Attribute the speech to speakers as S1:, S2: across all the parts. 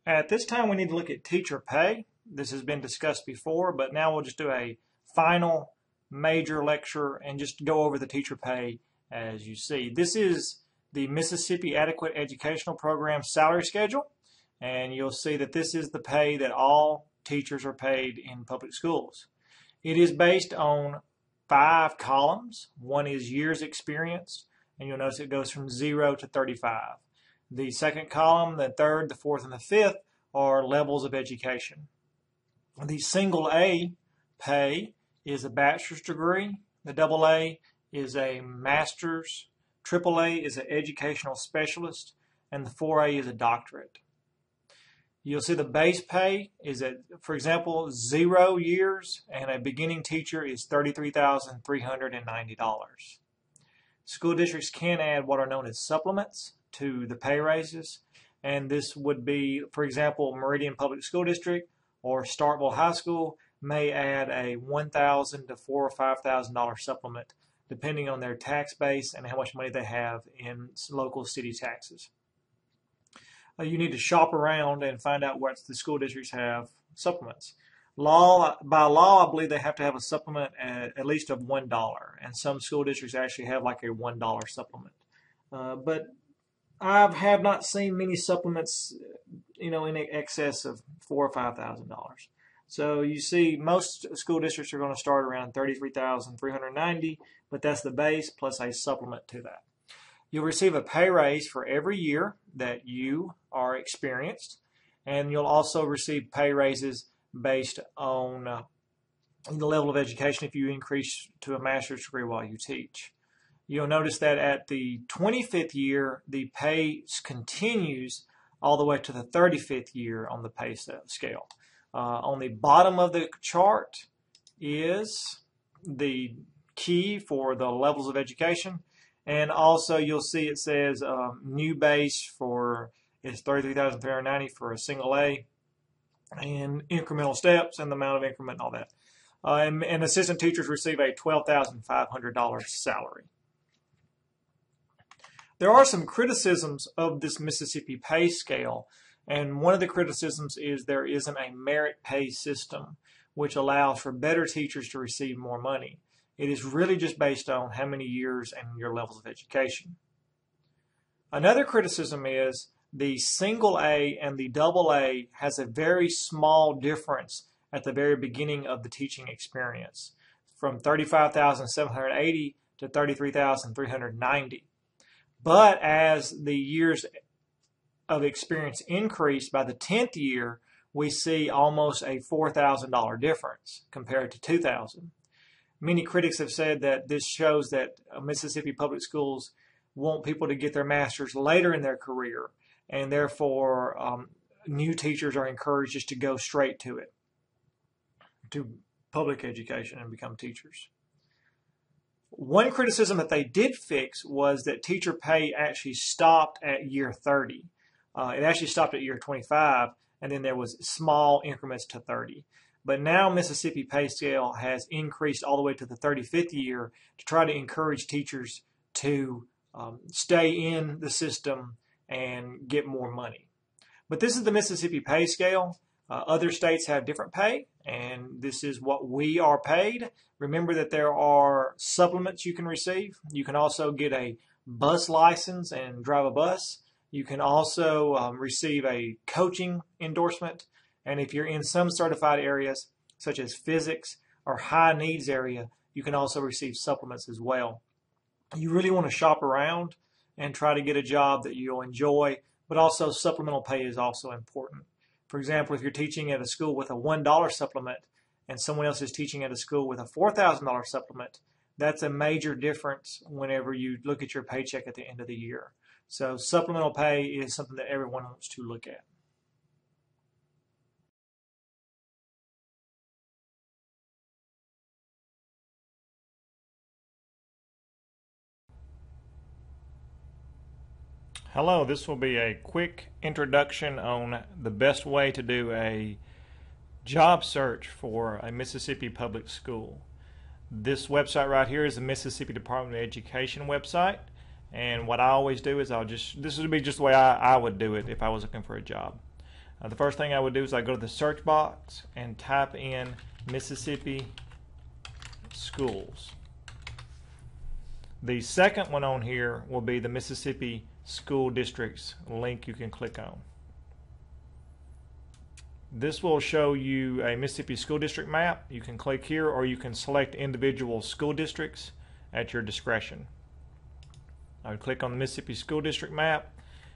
S1: At this time, we need to look at teacher pay. This has been discussed before, but now we'll just do a final major lecture and just go over the teacher pay as you see. This is the Mississippi Adequate Educational Program salary schedule, and you'll see that this is the pay that all teachers are paid in public schools. It is based on 5 columns. One is years experience, and you'll notice it goes from 0 to 35. The second column, the third, the fourth, and the fifth are levels of education. The single A pay is a bachelor's degree. The double A is a master's. Triple A is an educational specialist. And the 4A is a doctorate. You'll see the base pay is at, for example, 0 years, and a beginning teacher is $33,390. School districts can add what are known as supplements to the pay raises, and this would be, for example, Meridian Public School District or Starkville High School may add a $1,000 to $4,000 or $5,000 supplement depending on their tax base and how much money they have in local city taxes. You need to shop around and find out what the school districts have supplements. By law, I believe they have to have a supplement at least of $1, and some school districts actually have like a $1 supplement. But I have not seen many supplements, in excess of $4,000 or $5,000. So you see, most school districts are going to start around $33,390, but that's the base plus a supplement to that. You'll receive a pay raise for every year that you are experienced, and you'll also receive pay raises based on the level of education if you increase to a master's degree while you teach. You'll notice that at the 25th year, the pay continues all the way to the 35th year on the pay scale. On the bottom of the chart is the key for the levels of education, and also you'll see it says new base for is $33,390 for a single A, and incremental steps and the amount of increment and all that. And assistant teachers receive a $12,500 salary. There are some criticisms of this Mississippi pay scale, and one of the criticisms is there isn't a merit pay system which allows for better teachers to receive more money. It is really just based on how many years and your levels of education. Another criticism is the single A and the double A has a very small difference at the very beginning of the teaching experience, from $35,780 to $33,390. But as the years of experience increase, by the 10th year, we see almost a $4,000 difference compared to $2,000. Many critics have said that this shows that Mississippi public schools want people to get their master's later in their career, and therefore new teachers are encouraged just to go straight to it, to public education and become teachers. One criticism that they did fix was that teacher pay actually stopped at year 30. It actually stopped at year 25, and then there was small increments to 30. But now Mississippi pay scale has increased all the way to the 35th year to try to encourage teachers to stay in the system and get more money. But this is the Mississippi pay scale. Other states have different pay, and this is what we are paid. Remember that there are supplements you can receive. You can also get a bus license and drive a bus. You can also receive a coaching endorsement. And if you're in some certified areas, such as physics or high needs area, you can also receive supplements as well. You really want to shop around and try to get a job that you'll enjoy, but also supplemental pay is also important. For example, if you're teaching at a school with a $1 supplement and someone else is teaching at a school with a $4,000 supplement, that's a major difference whenever you look at your paycheck at the end of the year. So supplemental pay is something that everyone wants to look at. Hello, this will be a quick introduction on the best way to do a job search for a Mississippi public school. This website right here is the Mississippi Department of Education website, and what I always do is this would be just the way I would do it if I was looking for a job. The first thing I would do is I go to the search box and type in Mississippi schools. The second one on here will be the Mississippi School Districts link you can click on. This will show you a Mississippi school district map. You can click here, or you can select individual school districts at your discretion. I would click on the Mississippi school district map,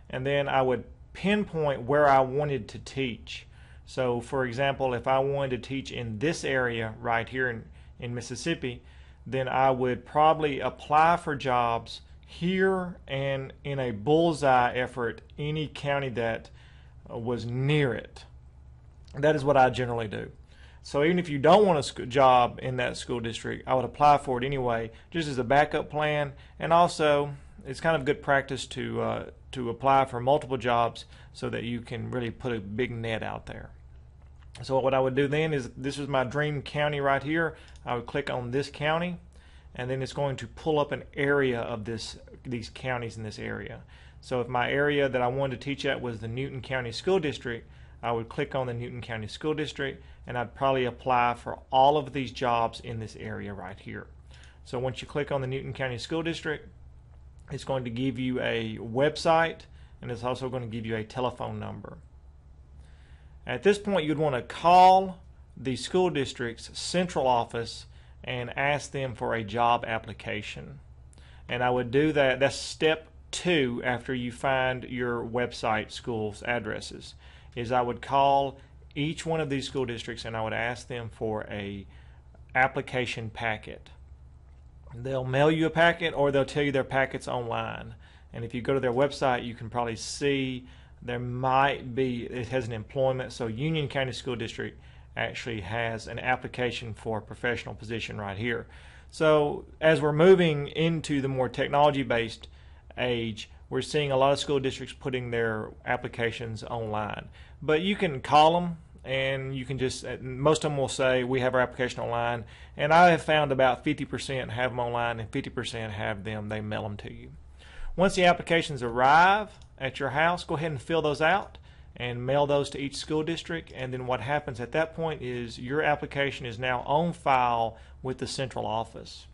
S1: and then I would pinpoint where I wanted to teach. So for example, if I wanted to teach in this area right here in Mississippi, then I would probably apply for jobs here and in a bullseye effort any county that was near it. That is what I generally do. So even if you don't want a job in that school district, I would apply for it anyway, just as a backup plan. And also, it's kind of good practice to apply for multiple jobs so that you can really put a big net out there. So what I would do then is, this is my dream county right here. I would click on this county, and then it's going to pull up an area of these counties in this area. So if my area that I wanted to teach at was the Newton County School District, I would click on the Newton County School District, and I'd probably apply for all of these jobs in this area right here. So once you click on the Newton County School District, it's going to give you a website, and it's also going to give you a telephone number. At this point, you'd want to call the school district's central office and ask them for a job application. And I would do that. That's step 2 after you find your website school's addresses. Is I would call each one of these school districts and I would ask them for a application packet. They'll mail you a packet, or they'll tell you their packet's online. And if you go to their website, you can probably see there might be, it has an employment. So Union County School District actually has an application for a professional position right here. So as we're moving into the more technology-based age, we're seeing a lot of school districts putting their applications online. But you can call them, and you can just, most of them will say, we have our application online. And I have found about 50% have them online and 50% have them, they mail them to you. Once the applications arrive at your house, go ahead and fill those out and mail those to each school district. And then what happens at that point is your application is now on file with the central office.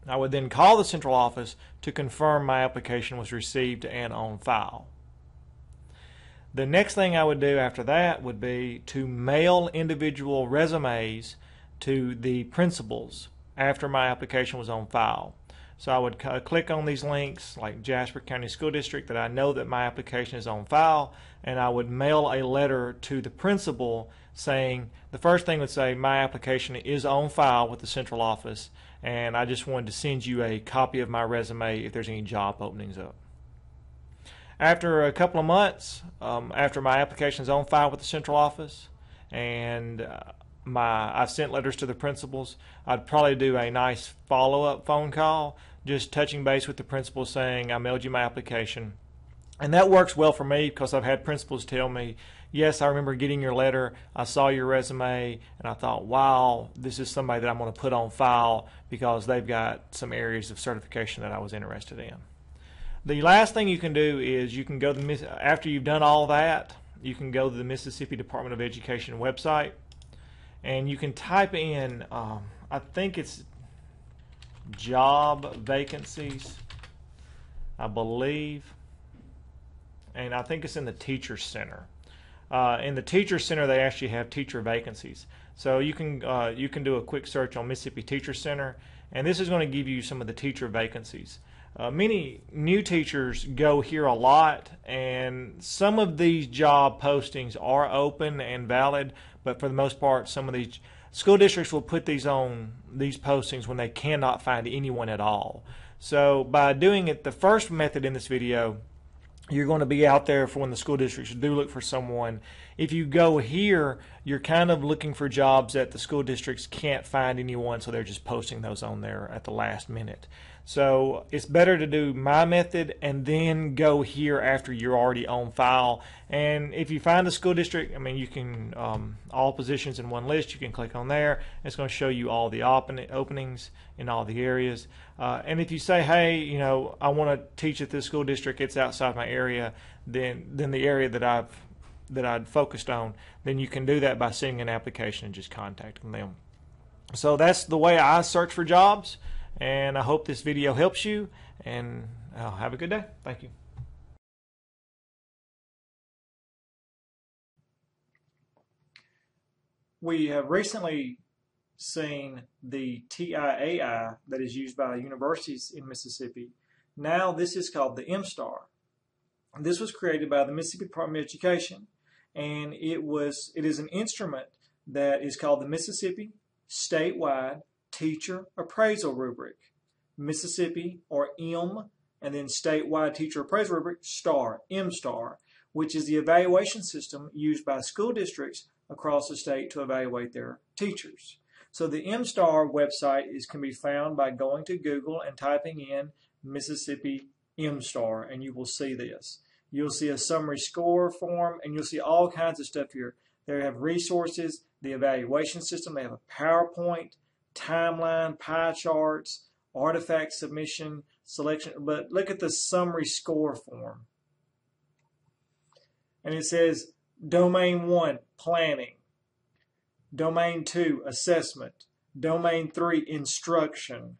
S1: I would then call the central office to confirm my application was received and on file. The next thing I would do after that would be to mail individual resumes to the principals after my application was on file. So I would click on these links like Jasper County School District that I know that my application is on file, and I would mail a letter to the principal saying, the first thing would say, my application is on file with the central office, and I just wanted to send you a copy of my resume if there's any job openings up. After a couple of months, after my application is on file with the central office and I've sent letters to the principals, I'd probably do a nice follow-up phone call, just touching base with the principal saying, I mailed you my application. And that works well for me because I've had principals tell me, yes, I remember getting your letter, I saw your resume, and I thought, wow, this is somebody that I'm going to put on file because they've got some areas of certification that I was interested in. The last thing you can do is you can go to, after you've done all that, you can go to the Mississippi Department of Education website, and you can type in, I think it's job vacancies, I believe, and I think it's in the Teacher Center. In the Teacher Center, they actually have teacher vacancies. So you can do a quick search on Mississippi Teacher Center, and this is going to give you some of the teacher vacancies. Many new teachers go here a lot, and some of these job postings are open and valid, but for the most part, some of these school districts will put these on these postings when they cannot find anyone at all. So by doing it, the first method in this video, you're going to be out there for when the school districts do look for someone. If you go here, you're kind of looking for jobs that the school districts can't find anyone, so they're just posting those on there at the last minute. So it's better to do my method and then go here after you're already on file. And if you find a school district, I mean, you can, all positions in one list, you can click on there. It's going to show you all the openings in all the areas. And if you say, hey, you know, I want to teach at this school district, it's outside my area, then the area that I've I'd focused on, then you can do that by sending an application and just contacting them. So that's the way I search for jobs, and I hope this video helps you, and have a good day. Thank you. We have recently seen the TIAI that is used by universities in Mississippi. Now this is called the MSTAR. This was created by the Mississippi Department of Education, and it is an instrument that is called the Mississippi Statewide Teacher Appraisal Rubric. Mississippi, or M, and then Statewide Teacher Appraisal Rubric, STAR, MSTAR, which is the evaluation system used by school districts across the state to evaluate their teachers. So the MSTAR website can be found by going to Google and typing in Mississippi MSTAR, and you will see this. You'll see a summary score form, and you'll see all kinds of stuff here. They have resources, the evaluation system, they have a PowerPoint, timeline, pie charts, artifact submission, selection. But look at the summary score form. And it says Domain 1, Planning. Domain 2, Assessment. Domain 3, Instruction.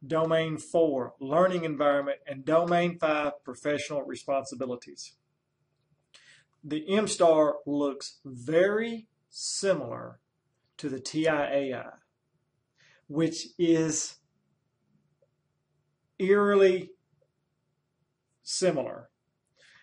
S1: Domain 4, Learning Environment. And Domain 5, Professional Responsibilities. The MSTAR looks very similar to the TIAI, which is eerily similar.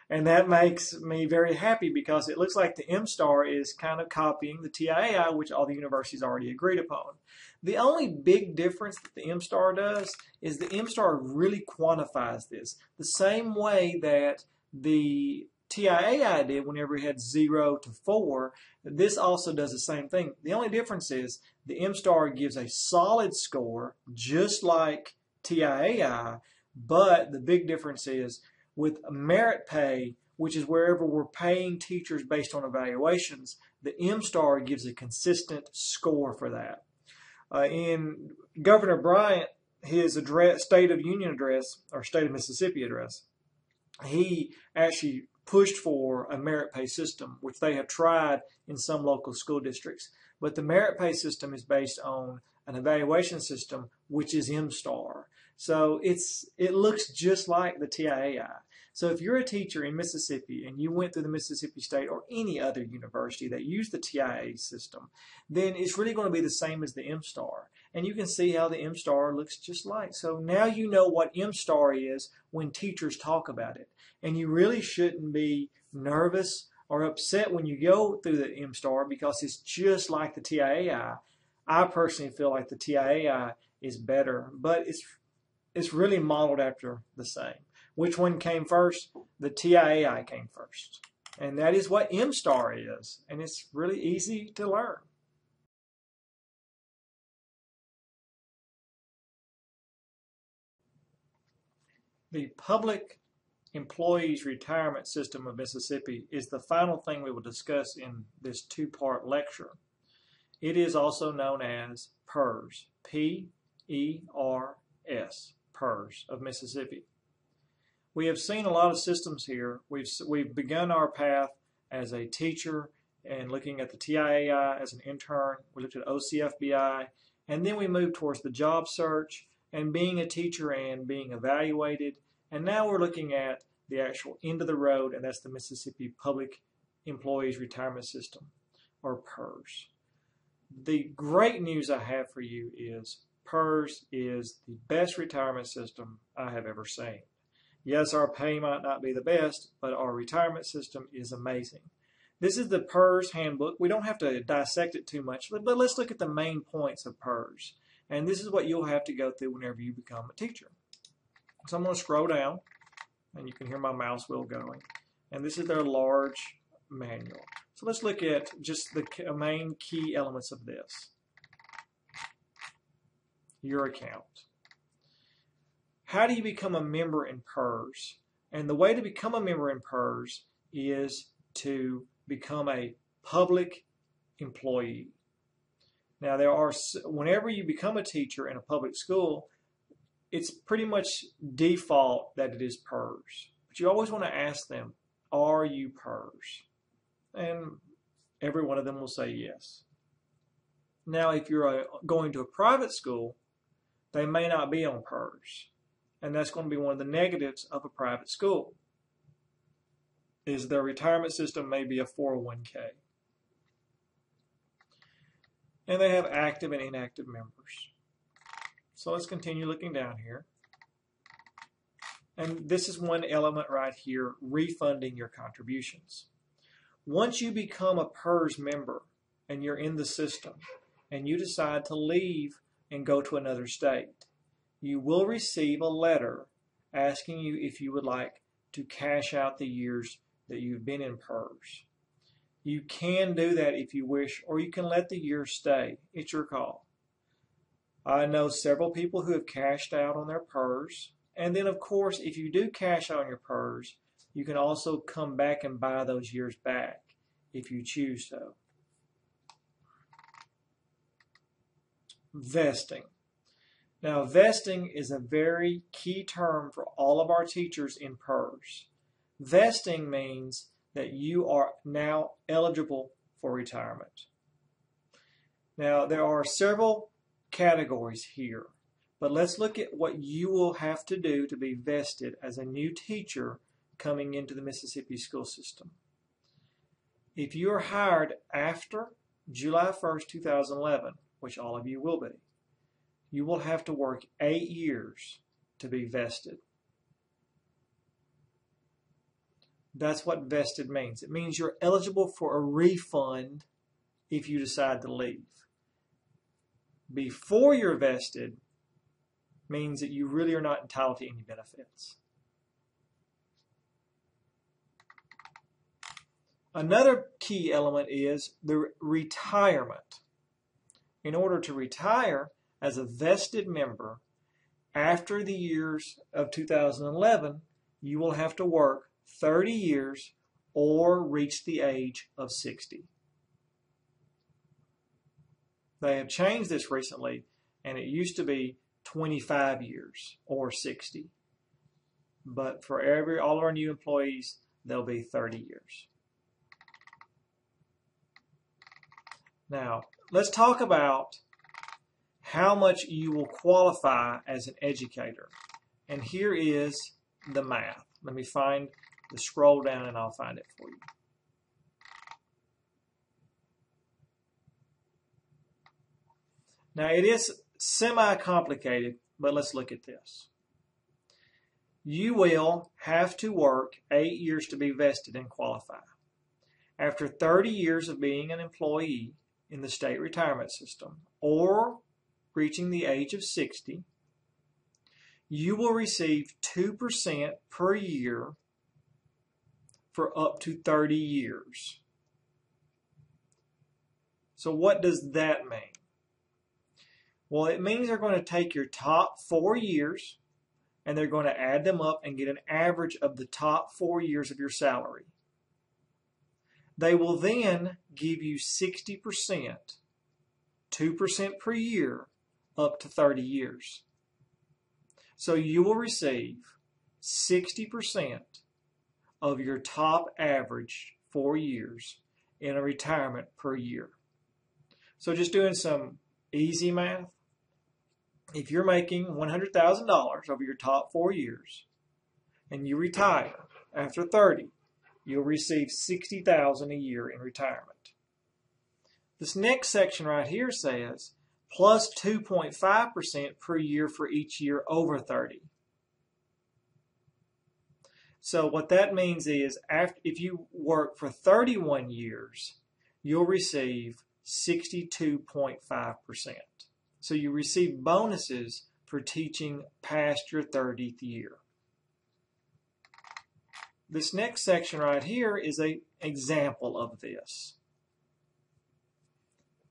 S1: And that makes me very happy because it looks like the MSTAR is kind of copying the TIAI, which all the universities already agreed upon. The only big difference that the MSTAR does is the MSTAR really quantifies this. The same way that the TIAI did whenever it had 0 to 4, this also does the same thing. The only difference is the MSTAR gives a solid score just like TIAI, but the big difference is with merit pay, which is wherever we're paying teachers based on evaluations, the MSTAR gives a consistent score for that. In Governor Bryant, his State of Union address, or State of Mississippi address, he actually pushed for a merit pay system, which they have tried in some local school districts. But the merit pay system is based on an evaluation system, which is MSTAR. So it looks just like the TIAI. So if you're a teacher in Mississippi and you went through the Mississippi State or any other university that used the TIAI system, then it's really going to be the same as the MSTAR. And you can see how the MSTAR looks just like. So now you know what MSTAR is when teachers talk about it. And you really shouldn't be nervous or upset when you go through the MSTAR because it's just like the TIAI. I personally feel like the TIAI is better, but it's really modeled after the same. Which one came first? The TIAI came first. And that is what MSTAR is. And it's really easy to learn. The Public Employees Retirement System of Mississippi is the final thing we will discuss in this two-part lecture. It is also known as PERS, P-E-R-S, PERS of Mississippi. We have seen a lot of systems here. We've begun our path as a teacher and looking at the TIAI as an intern. We looked at OCFBI, and then we moved towards the job search and being a teacher and being evaluated. And now we're looking at the actual end of the road, and that's the Mississippi Public Employees Retirement System, or PERS. The great news I have for you is PERS is the best retirement system I have ever seen. Yes, our pay might not be the best, but our retirement system is amazing. This is the PERS handbook. We don't have to dissect it too much, but let's look at the main points of PERS. And this is what you'll have to go through whenever you become a teacher. So I'm going to scroll down, and you can hear my mouse wheel going. And this is their large manual. So let's look at just the main key elements of this. Your account. How do you become a member in PERS? And the way to become a member in PERS is to become a public employee. Now, whenever you become a teacher in a public school, it's pretty much default that it is PERS. But you always want to ask them, are you PERS? And every one of them will say yes. Now, if you're going to a private school, they may not be on PERS. And that's going to be one of the negatives of a private school, is their retirement system may be a 401k. And they have active and inactive members. So let's continue looking down here. And this is one element right here, refunding your contributions. Once you become a PERS member and you're in the system and you decide to leave and go to another state, you will receive a letter asking you if you would like to cash out the years that you've been in PERS. You can do that if you wish, or you can let the years stay. It's your call. I know several people who have cashed out on their PERS. And then, of course, if you do cash out on your PERS, you can also come back and buy those years back if you choose so. Vesting. Now, vesting is a very key term for all of our teachers in PERS. Vesting means that you are now eligible for retirement. Now, there are several categories here, but let's look at what you will have to do to be vested as a new teacher coming into the Mississippi school system. If you are hired after July 1st, 2011, which all of you will be, you will have to work 8 years to be vested. That's what vested means. It means you're eligible for a refund if you decide to leave. Before you're vested means that you really are not entitled to any benefits. Another key element is the retirement. In order to retire as a vested member after the years of 2011, you will have to work 30 years or reach the age of 60. They have changed this recently, and it used to be 25 years or 60. But for all of our new employees, they'll be 30 years. Now, let's talk about how much you will qualify as an educator. And here is the math. Let me find the scroll down and I'll find it for you. Now, it is semi-complicated, but let's look at this. You will have to work 8 years to be vested and qualify. After 30 years of being an employee in the state retirement system or reaching the age of 60, you will receive 2% per year for up to 30 years. So what does that mean? Well, it means they're going to take your top 4 years and they're going to add them up and get an average of the top 4 years of your salary. They will then give you 60%, 2% per year, up to 30 years. So you will receive 60% of your top average 4 years in a retirement per year. So just doing some easy math, if you're making $100,000 over your top 4 years and you retire after 30, you'll receive $60,000 a year in retirement. This next section right here says plus 2.5% per year for each year over 30. So what that means is if you work for 31 years, you'll receive 62.5%. So you receive bonuses for teaching past your 30th year. This next section right here is an example of this.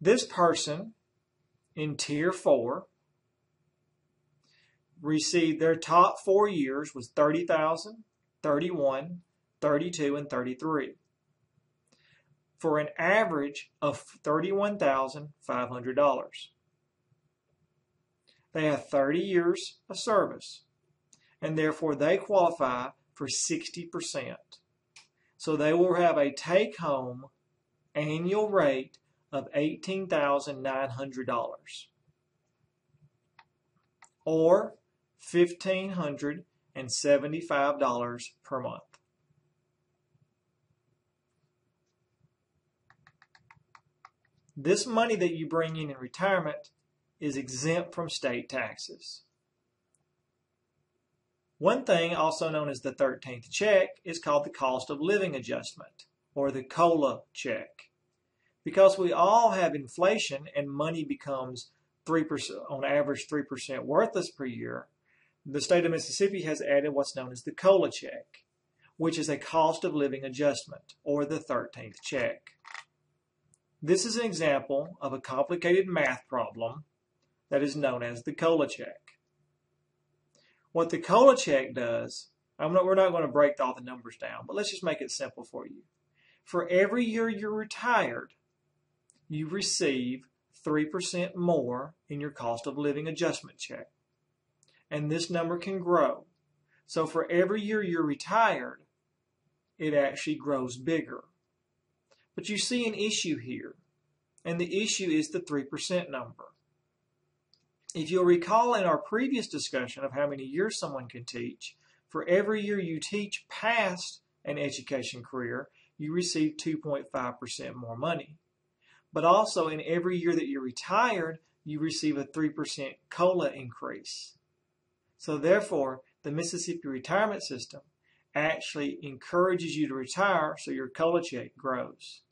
S1: This person in Tier 4 received their top 4 years was $30,000, $31,000, $32,000, and $33,000 for an average of $31,500. They have 30 years of service, and therefore they qualify for 60%. So they will have a take-home annual rate of $18,900 or $1,575 per month. This money that you bring in retirement is exempt from state taxes. One thing, also known as the 13th check, is called the cost of living adjustment, or the COLA check. Because we all have inflation and money becomes 3%, on average 3% worthless per year, the state of Mississippi has added what's known as the COLA check, which is a cost of living adjustment, or the 13th check. This is an example of a complicated math problem that is known as the COLA check. What the COLA check does, we're not going to break all the numbers down, but let's just make it simple for you. For every year you're retired, you receive 3% more in your cost of living adjustment check. And this number can grow. So for every year you're retired, it actually grows bigger. But you see an issue here, and the issue is the 3% number. If you'll recall in our previous discussion of how many years someone can teach, for every year you teach past an education career, you receive 2.5% more money. But also in every year that you're retired, you receive a 3% COLA increase. So therefore, the Mississippi retirement system actually encourages you to retire so your COLA check grows.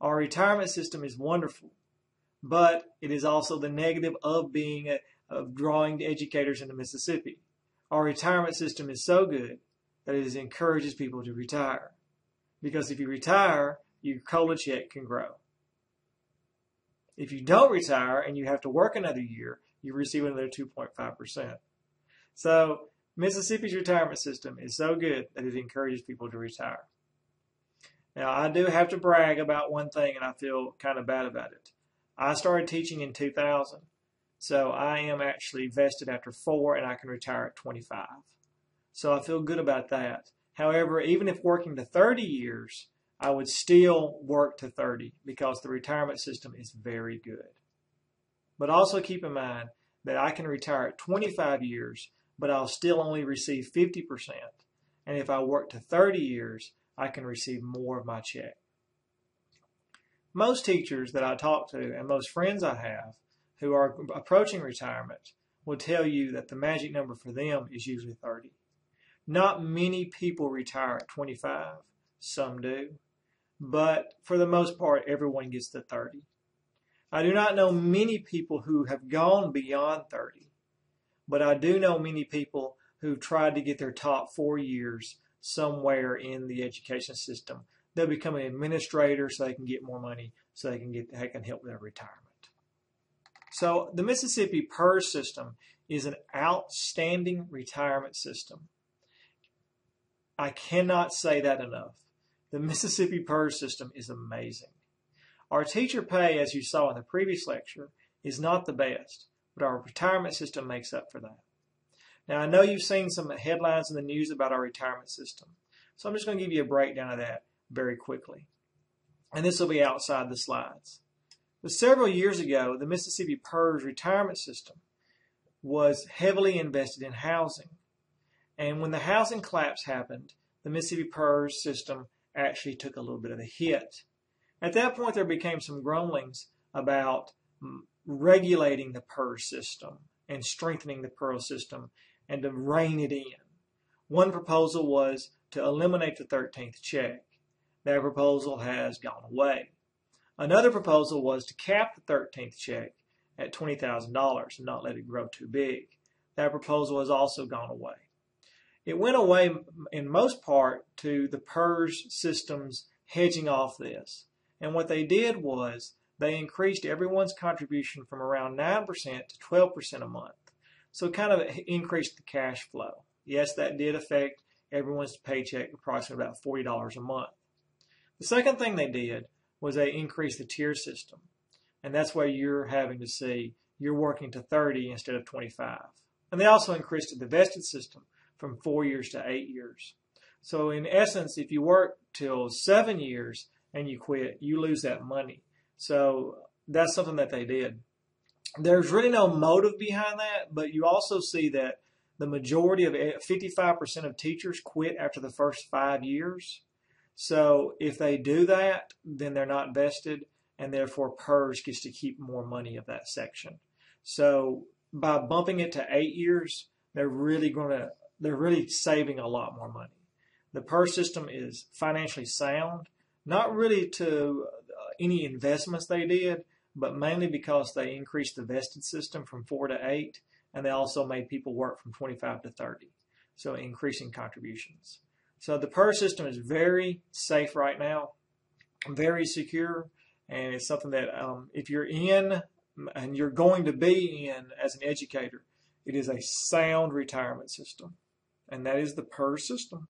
S1: Our retirement system is wonderful, but it is also the negative of drawing educators into Mississippi. Our retirement system is so good that it encourages people to retire. Because if you retire, your COLA check can grow. If you don't retire and you have to work another year, you receive another 2.5%. So Mississippi's retirement system is so good that it encourages people to retire. Now, I do have to brag about one thing, and I feel kind of bad about it. I started teaching in 2000, so I am actually vested after 4, and I can retire at 25. So I feel good about that. However, even if working to 30 years, I would still work to 30 because the retirement system is very good. But also keep in mind that I can retire at 25 years, but I'll still only receive 50%. And if I work to 30 years, I can receive more of my check. Most teachers that I talk to and most friends I have who are approaching retirement will tell you that the magic number for them is usually 30. Not many people retire at 25. Some do. But for the most part, everyone gets to 30. I do not know many people who have gone beyond 30, but I do know many people who tried to get their top 4 years somewhere in the education system. They'll become an administrator so they can get more money, so they can help with their retirement. So the Mississippi PERS system is an outstanding retirement system. I cannot say that enough. The Mississippi PERS system is amazing. Our teacher pay, as you saw in the previous lecture, is not the best, but our retirement system makes up for that. Now, I know you've seen some headlines in the news about our retirement system, so I'm just going to give you a breakdown of that very quickly. And this will be outside the slides. But several years ago, the Mississippi PERS retirement system was heavily invested in housing. And when the housing collapse happened, the Mississippi PERS system actually took a little bit of a hit. At that point, there became some grumblings about regulating the PERS system and strengthening the PERS system and to rein it in. One proposal was to eliminate the 13th check. That proposal has gone away. Another proposal was to cap the 13th check at $20,000 and not let it grow too big. That proposal has also gone away. It went away in most part to the PERS systems hedging off this. And what they did was they increased everyone's contribution from around 9% to 12% a month. So it kind of increased the cash flow. Yes, that did affect everyone's paycheck approximately about $40 a month. The second thing they did was they increased the tier system. And that's where you're having to see you're working to 30 instead of 25. And they also increased the vested system from 4 years to 8 years. So in essence, if you work till 7 years and you quit, you lose that money. So that's something that they did. There's really no motive behind that, but you also see that the majority of 55% of teachers quit after the first 5 years. So if they do that, then they're not vested, and therefore PERS gets to keep more money of that section. So by bumping it to 8 years, they're really saving a lot more money. The PERS system is financially sound, not really to any investments they did, but mainly because they increased the vested system from 4 to 8, and they also made people work from 25 to 30, so increasing contributions. So the PERS system is very safe right now, very secure, and it's something that if you're in, and you're going to be in as an educator, it is a sound retirement system, and that is the PERS system.